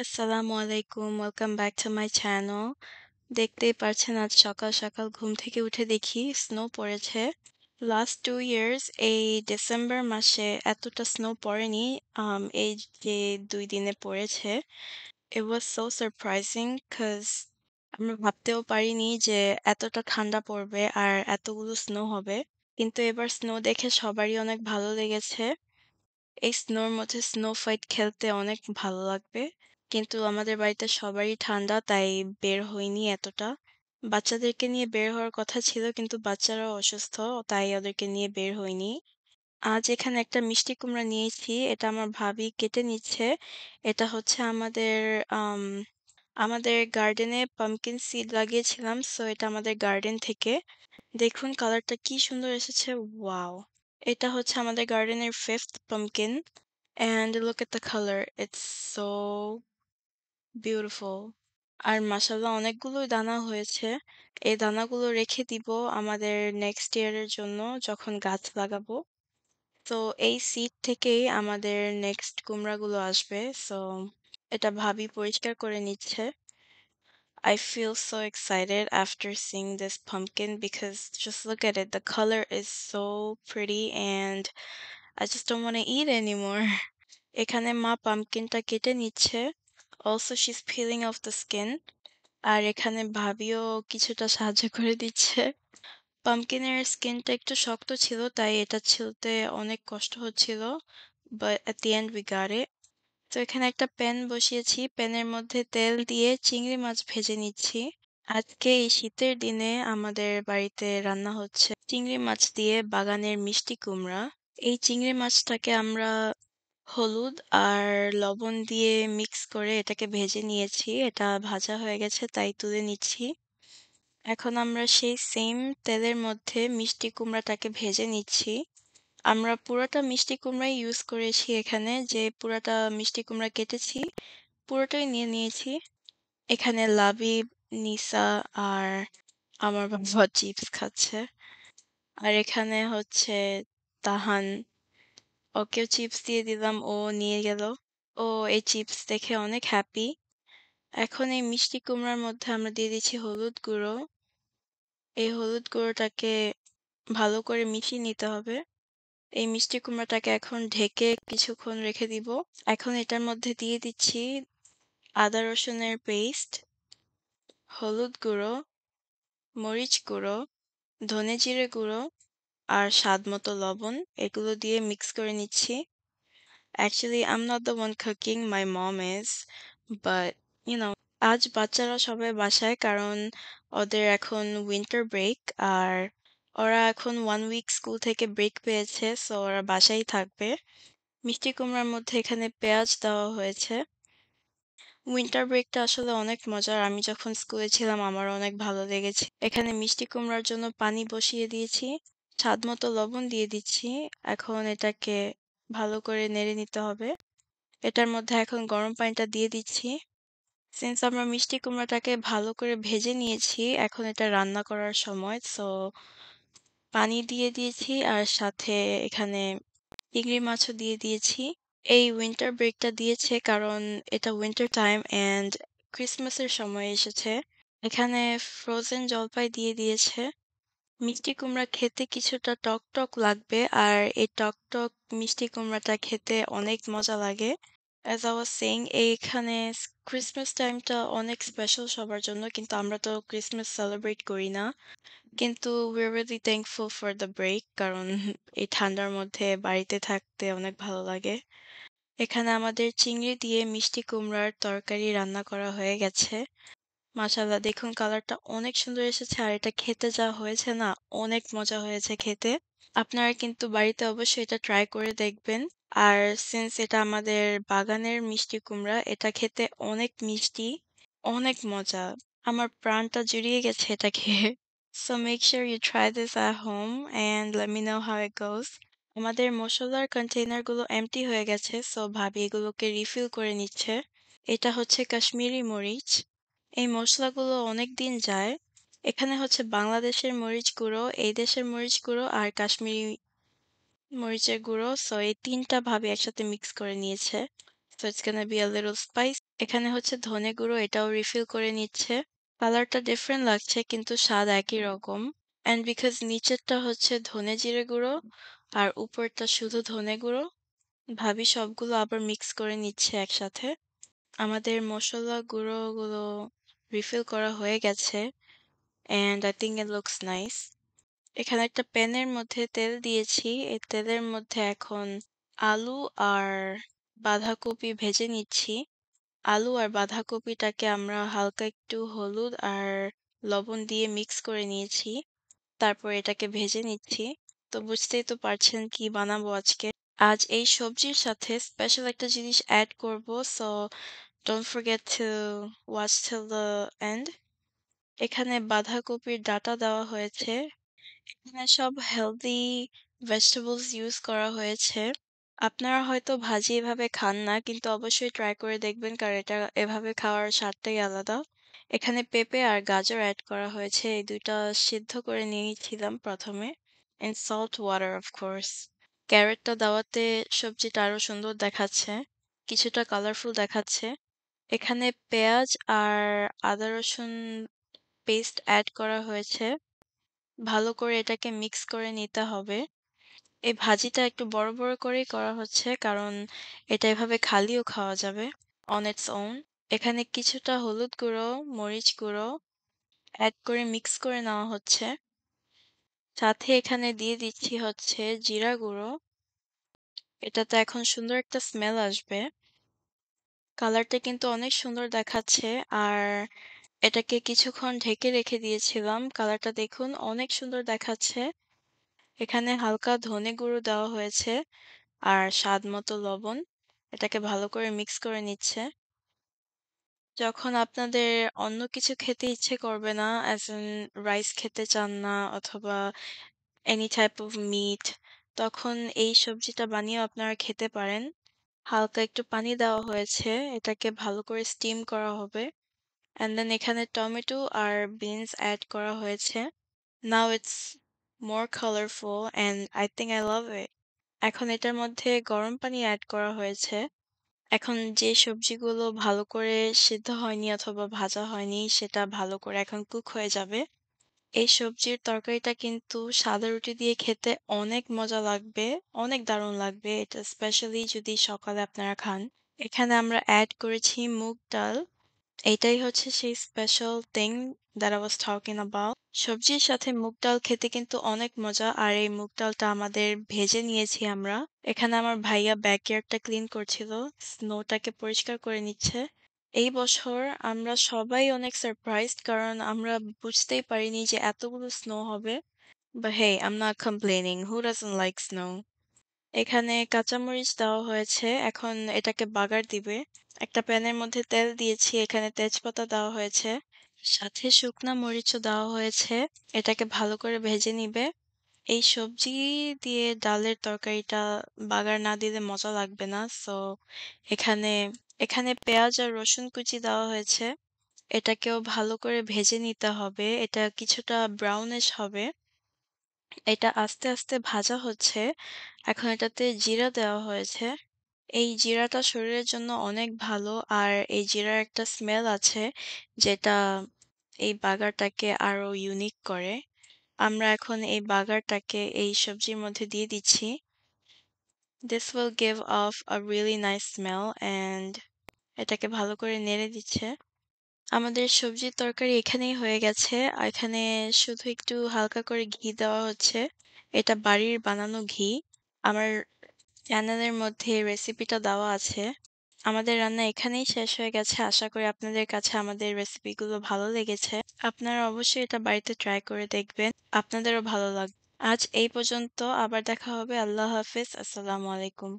আসসালামু আলাইকুম। Welcome back to my channel. দেখতেই পারছেন আজ সকাল সকাল ঘুম থেকে উঠে দেখি স্নো পড়েছে। লাস্ট 2 ইয়ার্স এই ডিসেম্বর মাসে এতটা স্নো পড়েনি। এই যে ২ দিনে পড়েছে। It was so surprising cause আমরা ভাবতেও পারিনি যে এতটা ঠান্ডা পড়বে আর এতগুলো স্নো হবে। কিন্তু এবার স্নো দেখে সবারই অনেক ভালো লেগেছে। এই স্নোর মধ্যে স্নো ফাইট খেলতে অনেক ভালো লাগবে। কিন্তু আমাদের বাড়িতে সবারই ঠান্ডা তাই বের হইনি এতটা। বাচ্চাদেরকে নিয়ে বের হওয়ার কথা ছিল কিন্তু বাচ্চারাও অসুস্থ তাই ওদেরকে নিয়ে বের হইনি। আজ এখানে একটা মিষ্টি কুমড়া নিয়েছি। এটা আমার ভাবি কেটে নিচ্ছে। এটা হচ্ছে আম আমাদের গার্ডেনে পাম্পকিন সিড লাগিয়েছিলাম। সো এটা আমাদের গার্ডেন থেকে। দেখুন কালারটা কি সুন্দর এসেছে। ওয়াও! এটা হচ্ছে আমাদের গার্ডেনের 5th pumpkin and look at the color. It's so beautiful. আর মাশাআল্লাহ অনেকগুলোই দানা হয়েছে। এই দানাগুলো রেখে দিব আমাদের নেক্সট ইয়ারের জন্য যখন গাছ লাগাবো। তো এই সিড থেকেই আমাদের নেক্সট কুমড়াগুলো আসবে। সো এটা ভাবি পরিষ্কার করে নিচ্ছে। I feel so excited after seeing this pumpkin because just look at it. The color is so pretty and I just don't want to eat anymore. এখানে মা পাম্পকিনটা কেটে নিচ্ছে। Also she's peeling off the skin. আর এখানে ভাবিও কিছুটা সাহায্য করে দিচ্ছে। পাম্পকিনের স্কিনটা একটু শক্ত ছিল তাই এটা ছিলতে অনেক কষ্ট হচ্ছিল। But at the end we got it. তো এখানে একটা প্যান বসিয়েছি। প্যানের মধ্যে তেল দিয়ে চিংড়ি মাছ ভেজে নিচ্ছি। আজকে এই শীতের দিনে আমাদের বাড়িতে রান্না হচ্ছে চিংড়ি মাছ দিয়ে বাগানের মিষ্টি কুমড়া। এই চিংড়ি মাছটাকে আমরা হলুদ আর লবণ দিয়ে মিক্স করে এটাকে ভেজে নিয়েছি। এটা ভাজা হয়ে গেছে তাই তুলে নিচ্ছি। এখন আমরা সেই সেম তেলের মধ্যে মিষ্টি কুমড়াটাকে ভেজে নিচ্ছি। আমরা পুরোটা মিষ্টি কুমড়াই ইউজ করেছি এখানে যে পুরাটা মিষ্টি কুমড়া কেটেছি পুরোটাই নিয়ে নিয়েছি। এখানে লাবিব, নিসা আর আমার বাবা চিপস খাচ্ছে। আর এখানে হচ্ছে তাহান ওকেও চিপস দিয়ে দিলাম ও নিয়ে গেল। ও এই চিপস দেখে অনেক হ্যাপি। এখন এই মিষ্টি কুমড়ার মধ্যে আমরা দিয়ে দিচ্ছি হলুদ গুঁড়ো। এই হলুদ গুঁড়োটাকে ভালো করে মিশিয়ে নিতে হবে। এই মিষ্টি কুমড়াটাকে এখন ঢেকে কিছুক্ষণ রেখে দিব। এখন এটার মধ্যে দিয়ে দিচ্ছি আদা রসুনের পেস্ট, হলুদ গুঁড়ো, মরিচ গুঁড়ো, ধনে জিরে গুঁড়ো আর স্বাদমতো লবণ এগুলো দিয়ে মিক্স করে নিচ্ছি। Actually, I'm not the one cooking, my mom is. But, you know, আজ বাচ্চারা সবাই বাসায় কারণ ওদের এখন উইন্টার ব্রেক আর ওরা এখন 1 উইক স্কুল থেকে ব্রেক পেয়েছে সো ওরা বাসায় থাকবে। মিষ্টি কুমড়ার মধ্যে এখানে পেঁয়াজ দেওয়া হয়েছে। উইন্টার ব্রেকটা আসলে অনেক মজার। আমি যখন স্কুলে ছিলাম আমারও অনেক ভালো লেগেছে। এখানে মিষ্টি কুমড়ার জন্য পানি বসিয়ে দিয়েছি। স্বাদমতো লবণ দিয়ে দিচ্ছি। এখন এটাকে ভালো করে নেড়ে নিতে হবে। এটার মধ্যে এখন গরম পানিটা দিয়ে দিচ্ছি। সিন্স আমরা মিষ্টি কুমড়াটাকে ভালো করে ভেজে নিয়েছি, এখন এটা রান্না করার সময়। সো পানি দিয়ে দিয়েছি আর সাথে এখানে চিংড়ি মাছও দিয়ে দিয়েছি। এই উইন্টার ব্রেকটা দিয়েছে কারণ এটা উইন্টার টাইম অ্যান্ড ক্রিসমাসের সময় এসেছে। এখানে ফ্রোজেন জলপাই দিয়ে দিয়েছে। মিষ্টি কুমড়া খেতে কিছুটা টক টক লাগবে আর এই টক টক মিষ্টি কুমড়াটা খেতে অনেক মজা লাগে। অ্যাজ আই ওয়াজ সেইং এইখানে ক্রিসমাস টাইমটা অনেক স্পেশাল সবার জন্য কিন্তু আমরা তো ক্রিসমাস সেলিব্রেট করি না। কিন্তু we are really thankful for the break কারণ এই ঠান্ডার মধ্যে বাড়িতে থাকতে অনেক ভালো লাগে। এখানে আমাদের চিংড়ি দিয়ে মিষ্টি কুমড়ার তরকারি রান্না করা হয়ে গেছে। মাশাআল্লাহ দেখুন কালারটা অনেক সুন্দর এসেছে আর এটা খেতে যা হয়েছে না অনেক মজা হয়েছে খেতে। আপনারা কিন্তু বাড়িতে অবশ্যই এটা ট্রাই করে দেখবেন। আর সিন্স এটা আমাদের বাগানের মিষ্টি কুমড়া, এটা খেতে অনেক মিষ্টি, অনেক মজা। আমার প্রাণটা জুড়িয়ে গেছে এটা খেয়ে। So make sure you try this at home and let me know how it goes. আমাদের মসলার কন্টেইনার গুলো এম্পটি হয়ে গেছে সো ভাবি এগুলোকে রিফিল করে নিচ্ছে। এটা হচ্ছে কাশ্মীরি মরিচ। এই মসলাগুলো অনেক দিন যায়। এখানে হচ্ছে বাংলাদেশের মরিচ গুঁড়ো, এই দেশের মরিচ গুঁড়ো আর কাশ্মীরি মরিচের গুঁড়ো। সো এই ৩ টা ভাবে একসাথে মিক্স করে নিয়েছে। So it's gonna be a little spice. এখানে হচ্ছে ধনে গুঁড়ো, এটাও রিফিল করে নিচ্ছে। কালারটা ডিফারেন্ট লাগছে কিন্তু স্বাদ একই রকম। অ্যান্ড বিকজ নিচেরটা হচ্ছে ধনে জিরে গুঁড়ো আর উপরটা শুধু ধনে গুঁড়ো, ভাবি সবগুলো আবার মিক্স করে নিচ্ছে একসাথে। আমাদের মসলা গুঁড়োগুলো রিফিল করা হয়ে গেছে and I think it looks nice. এখানে একটা প্যানের মধ্যে তেল দিয়েছি। এই তেলের মধ্যে এখন আলু আর বাঁধাকপি ভেজে নিচ্ছি। আলু আর বাঁধাকপিটাকে আমরা হালকা একটু হলুদ আর লবণ দিয়ে মিক্স করে নিয়েছি। তারপর এটাকে ভেজে নিচ্ছি। তো বুঝতেই তো পারছেন কি বানাবো আজকে। আজ এই সবজির সাথে স্পেশাল একটা জিনিস অ্যাড করব। So don't forget to watch till the end. এখানে বাঁধাকপির ডাঁটা দেওয়া হয়েছে। এখানে সব হেলদি ভেজিটেবলস ইউজ করা হয়েছে। আপনারা হয়তো ভাজি এভাবে খান না, কিন্তু অবশ্যই ট্রাই করে দেখবেন কারণ এটা এভাবে খাওয়ার স্বাদটাই আলাদা। এখানে পেঁপে আর গাজর অ্যাড করা হয়েছে। এই ২ টা সিদ্ধ করে নিয়েছিলাম প্রথমে। and salt water of course. ক্যারটটা দেওয়াতে সবজিটা আরো সুন্দর দেখাচ্ছে। কিছুটা কালারফুল দেখাচ্ছে। এখানে পেঁয়াজ আর আদা রসুন পেস্ট অ্যাড করা হয়েছে। ভালো করে এটাকে মিক্স করে নিতে হবে। এই ভাজিটা একটু বড়, বড় করেই করা হচ্ছে কারণ এটা এভাবে খালিও খাওয়া যাবে on its own. এখানে কিছুটা হলুদ গুঁড়ো, মরিচ গুঁড়ো অ্যাড করে মিক্স করে নেওয়া হচ্ছে। সাথে এখানে দিয়ে দিচ্ছি হচ্ছে জিরা গুঁড়ো। এটাতে এখন সুন্দর একটা স্মেল আসবে। কালারটা কিন্তু অনেক সুন্দর দেখাচ্ছে আর এটাকে কিছুক্ষণ ঢেকে রেখে দিয়েছিলাম। কালারটা দেখুন অনেক সুন্দর দেখাচ্ছে। এখানে হালকা ধনে গুঁড়ো দেওয়া হয়েছে আর স্বাদমতো লবণ। এটাকে ভালো করে মিক্স করে নিচ্ছে। যখন আপনাদের অন্য কিছু খেতে ইচ্ছে করবে না, অ্যাজ ইন রাইস খেতে চান না অথবা এনি টাইপ অফ মিট, তখন এই সবজিটা বানিয়েও আপনারা খেতে পারেন। হালকা একটু পানি দেওয়া হয়েছে। এটাকে ভালো করে স্টিম করা হবে। অ্যান্ড দেন এখানে টমেটো আর বিনস অ্যাড করা হয়েছে। Now it's more colourful and I think I love it. এখন এটার মধ্যে গরম পানি অ্যাড করা হয়েছে। এখন যে সবজিগুলো ভালো করে সিদ্ধ হয়নি অথবা ভাজা হয়নি সেটা ভালো করে এখন কুক হয়ে যাবে। এই সবজির তরকারিটা কিন্তু সাদা রুটি দিয়ে খেতে অনেক মজা লাগবে, অনেক দারুণ লাগবে। এটা স্পেশালি যদি সকালে আপনারা খান। এখানে আমরা অ্যাড করেছি মুগ ডাল। এইটাই হচ্ছে সেই special thing that I was talking about. সবজির সাথে মুগ ডাল খেতে কিন্তু অনেক মজা আর এই মুগ ডালটা আমাদের ভেজে নিয়েছি আমরা। এখানে আমার ভাইয়া ব্যাকইয়ার্ডটা ক্লিন করছিল, স্নোটাকে পরিষ্কার করে নিচ্ছে। এই বছর আমরা সবাই অনেক সারপ্রাইজড কারণ আমরা বুঝতেই পারিনি যে এতগুলো স্নো হবে। But hey, I'm not complaining. Who doesn't like snow? এখানে কাঁচামরিচ দেওয়া হয়েছে। এখন এটাকে বাগার দিবে। একটা প্যানের মধ্যে তেল দিয়েছি। এখানে তেজপাতা দেওয়া হয়েছে। সাথে শুকনা মরিচও দেওয়া হয়েছে। এটাকে ভালো করে ভেজে নিবে। এই সবজি দিয়ে ডালের তরকারিটা বাগার না দিলে মজা লাগবে না। সো এখানে এখানে পেঁয়াজ আর রসুন কুচি দেওয়া হয়েছে। এটাকেও ভালো করে ভেজে নিতে হবে। এটা কিছুটা ব্রাউনিশ হবে। এটা আস্তে, আস্তে ভাজা হচ্ছে। এখন এটাতে জিরা দেওয়া হয়েছে। এই জিরাটা শরীরের জন্য অনেক ভালো আর এই জিরার একটা স্মেল আছে যেটা এই বাগারটাকে আরো ইউনিক করে। আমরা এখন এই বাগারটাকে এই সবজির মধ্যে দিয়ে দিচ্ছি। This will give off a really nice smell and এটাকে ভালো করে নেড়ে দিচ্ছে। আমাদের সবজির তরকারি এখানেই হয়ে গেছে। এখানে শুধু একটু হালকা করে ঘি দেওয়া হচ্ছে। এটা বাড়ির বানানো ঘি। আমার চ্যানেলের মধ্যে রেসিপিটা দেওয়া আছে। আমাদের রান্না এখানেই শেষ হয়ে গেছে। আশা করি আপনাদের কাছে আমাদের রেসিপিগুলো ভালো লেগেছে। আপনারা অবশ্যই এটা বাড়িতে ট্রাই করে দেখবেন। আপনাদেরও ভালো লাগবে। আজ এই পর্যন্ত। আবার দেখা হবে। আল্লাহ হাফেজ। আসসালামু আলাইকুম।